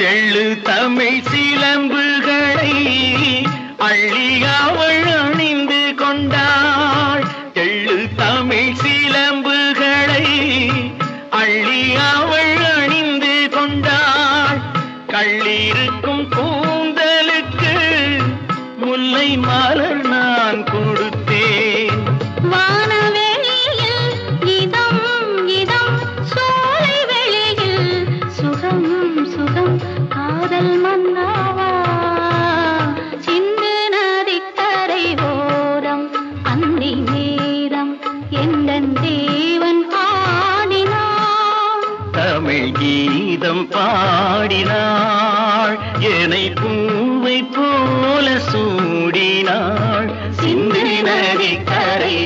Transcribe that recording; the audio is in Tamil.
தெள்ளு தமிழ் சிலம்புகளை அள்ளி அவள் அணிந்து கொண்டாள். தெள்ளு தமிழ் சிலம்புகளை அள்ளி அவள் அணிந்து கொண்டாள். கள்ளிருக்கும் கூந்தலுக்கு முல்லை மலர் நான் கொடுத்தேன். வானவெளியில் இதம் இதம் சோலை வெளியில் சுகம் சுகம் காதல் மன்னாவா சிந்து நதிக்கரை ஓரம் அந்தி நேரம் எந்தன் தேவன் ஆடினான். தமிழ் கீதம் பாடினாள் என்னை பூவை போல சூடினாள். சிந்து நதி கரை